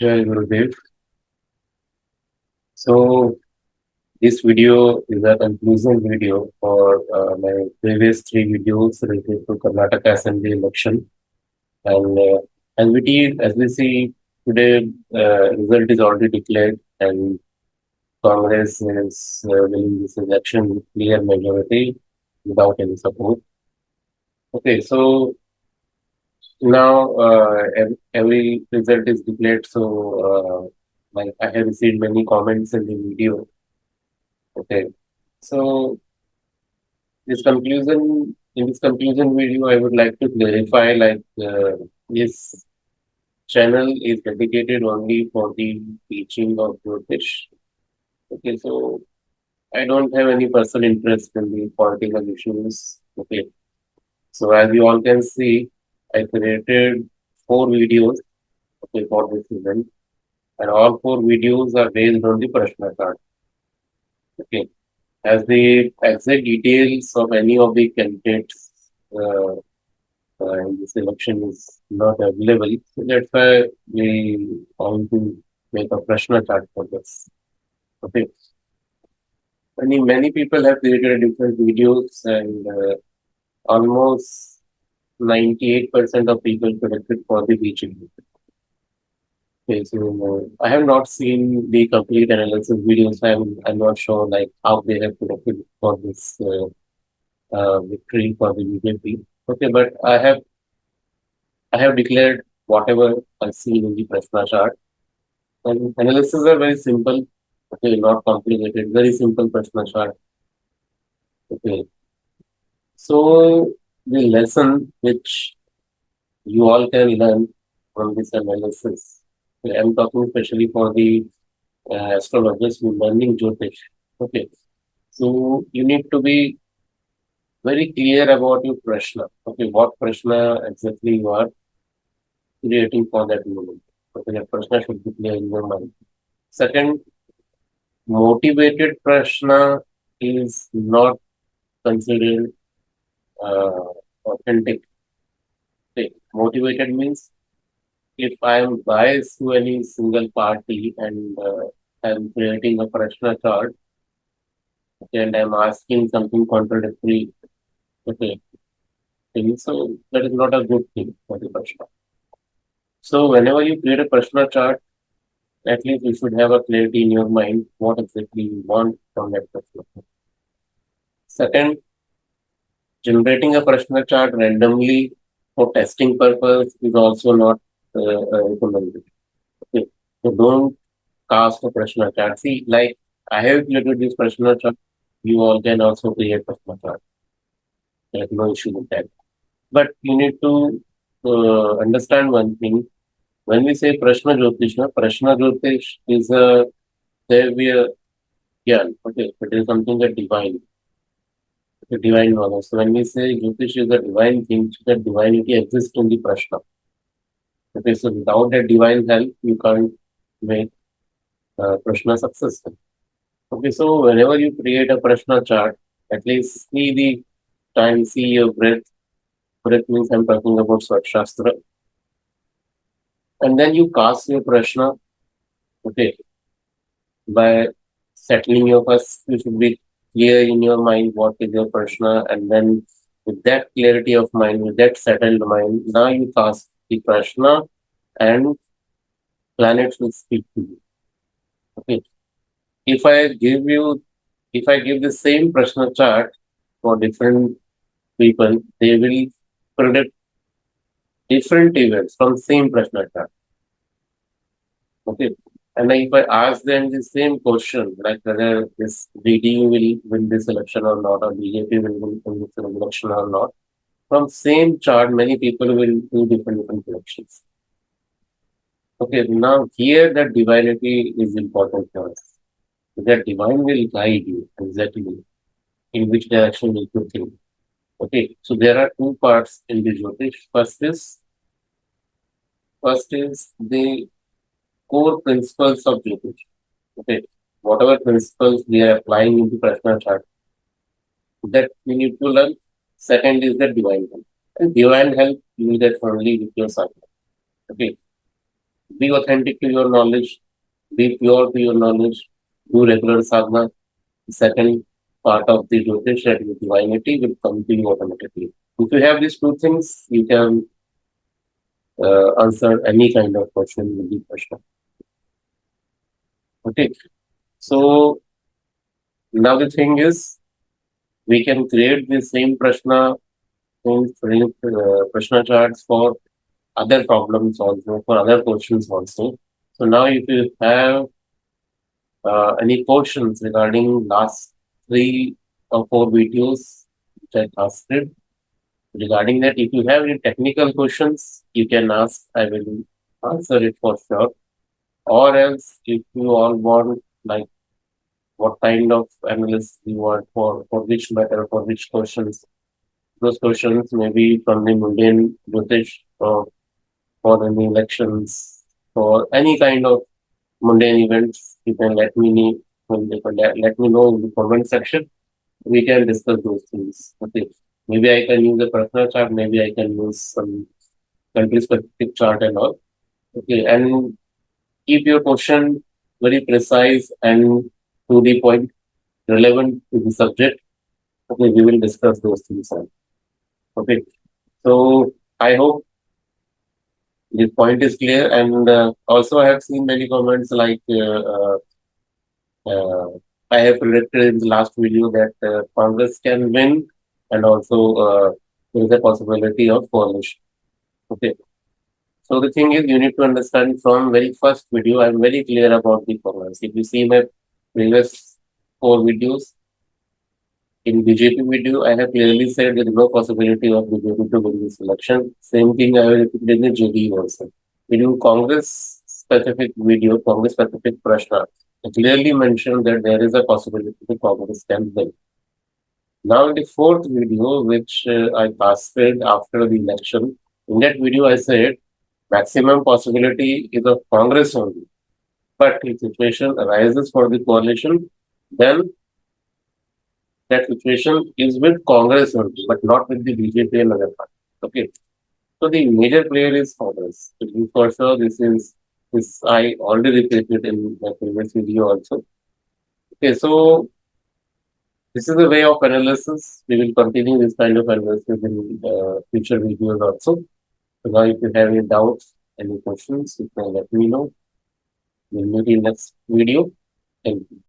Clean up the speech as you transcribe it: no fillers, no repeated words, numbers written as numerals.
Jai Gurudev. So this video is a conclusion video for my previous three videos related to Karnataka Assembly Election. And as we see today, result is already declared, and Congress is winning this election with clear majority without any support. Okay, so now every result is declared. So like I have received many comments in the video. Okay, so in this conclusion video, I would like to clarify this channel is dedicated only for the teaching of Jyotish. Okay, so I don't have any personal interest in the political issues. Okay, so as you all can see, I created four videos, okay, for this event, and all four videos are based on the Prashna card. Okay, as the exact details of any of the candidates uh, and this election is not available. So that's why we want to make a Prashna chart for this. Okay. Many people have created different videos and almost 98% of people predicted for the beaching. Okay, so I have not seen the complete analysis videos. I'm not sure like how they have predicted for this victory for the BJP. Okay, but I have declared whatever I see in the Prashna chart. And analysis are very simple, okay, not complicated, very simple Prashna chart. Okay. So the lesson which you all can learn from this analysis, okay, I'm talking especially for the astrologers who learning Jyotish. Okay. So you need to be very clear about your Prashna. Okay, what Prashna exactly you are creating for that moment. Okay, that Prashna should be clear in your mind. Second, motivated Prashna is not considered uh, authentic. Okay. Motivated means if I am biased to any single party and I'm creating a Prashna chart, okay, and I'm asking something contradictory, okay, so that is not a good thing for the Prashna. So whenever you create a Prashna chart, at least you should have a clarity in your mind what exactly you want from that Prashna. Second, generating a Prashna chart randomly for testing purpose is also not recommended. Okay. So don't cast a Prashna chart. See, like I have created this Prashna chart, you all can also create Prashna chart. There's no issue with that. But you need to understand one thing. When we say Prashna Jyotish is a Devya Gyan. Okay, it is something that divine, the divine knowledge. So when we say Jyotish is a divine thing, so that divinity exists in the Prashna. Okay, so without that divine help, you can't make Prashna successful. Okay, so whenever you create a Prashna chart, at least see the time, see your breath. Breath means I'm talking about Swat Shastra. And then you cast your Prashna, okay, by settling your first, you should be clear in your mind what is your Prashna. And then with that clarity of mind, with that settled mind, now you cast the Prashna and planets will speak to you. Okay. If I give you, if I give the same Prashna chart for different people, they will predict different events from same Prashna chart. Okay. And if I ask them the same question, like whether this BDU will win this election or not, or BJP will win this election or not, from same chart, many people will do different predictions. Okay, now here that divinity is important for us. That divine will guide you exactly in which direction you should think. Okay, so there are two parts in the Jyotish. First is the core principles of Jyotish. Okay, whatever principles we are applying into Prashna chart that we need to learn. Second is the divine help. And divine help you will get only with your cycle. Okay. Be authentic to your knowledge, be pure to your knowledge, do regular sadhana. The second part of the Jyotish and the divinity will come to you automatically. If you have these two things, you can answer any kind of question with the question. Okay. So now the thing is, we can create the same Prashna charts for other problems also, for other questions also. So now if you have any questions regarding last 3 or 4 videos which I posted regarding that, if you have any technical questions, you can ask. I will answer it for sure. Or else, if you all want, like, what kind of analysis you want for which matter, for which questions, those questions may be from the mundane Jyotish or for any elections, for any kind of mundane events, you can let me know. You can let me know in the comment section. We can discuss those things. Okay. Maybe I can use a personal chart. Maybe I can use some country specific chart and all. Okay. And keep your question very precise and to the point, relevant to the subject. Okay. We will discuss those things. Okay. So I hope this point is clear. And also, I have seen many comments like uh, I have predicted in the last video that Congress can win, and also there is a possibility of coalition. Okay. So the thing is, you need to understand from very first video, I'm very clear about the Congress. If you see my previous 4 videos, in BJP video, I have clearly said there is no possibility of BJP to win this election. Same thing I will repeat in the JD also. In Congress specific video, Congress specific Prashna, I clearly mentioned that there is a possibility the Congress can win. Now, in the fourth video, which I posted after the election, in that video I said maximum possibility is of Congress only. But if situation arises for the coalition, then that situation is with Congress only, but not with the BJP and other parties. Okay. So the major player is Congress. For sure, this I already repeated in my previous video also. Okay, so this is a way of analysis. We will continue this kind of analysis in future videos also. So now, if you have any doubts, any questions, you can let me know. We'll meet in next video. Thank you.